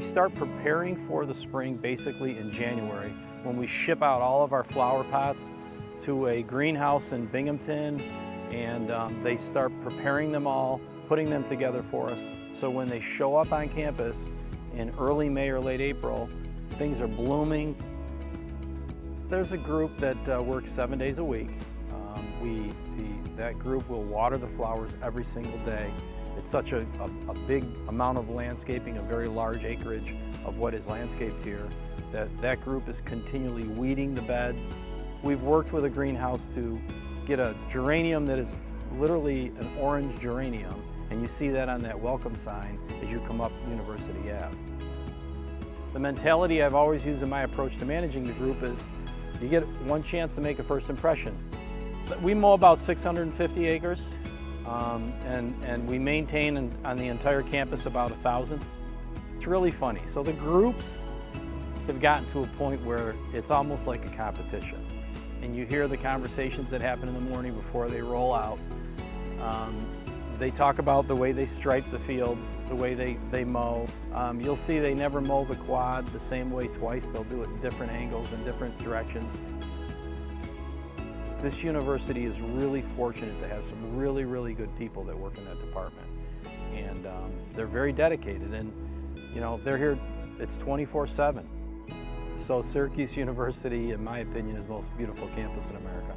We start preparing for the spring basically in January when we ship out all of our flower pots to a greenhouse in Binghamton, and they start preparing them all, putting them together for us. So when they show up on campus in early May or late April, things are blooming. There's a group that works 7 days a week. That group will water the flowers every single day. It's such a big amount of landscaping, a very large acreage of what is landscaped here, that group is continually weeding the beds. We've worked with a greenhouse to get a geranium that is literally an orange geranium, and you see that on that welcome sign as you come up University Ave. The mentality I've always used in my approach to managing the group is you get one chance to make a first impression. We mow about 650 acres, and we maintain on the entire campus about 1,000. It's really funny. So the groups have gotten to a point where it's almost like a competition. And you hear the conversations that happen in the morning before they roll out. They talk about the way they stripe the fields, the way they mow. You'll see they never mow the quad the same way twice. They'll do it in different angles and different directions. This university is really fortunate to have some really, really good people that work in that department. And they're very dedicated, and you know, they're here, it's 24/7. So Syracuse University, in my opinion, is the most beautiful campus in America.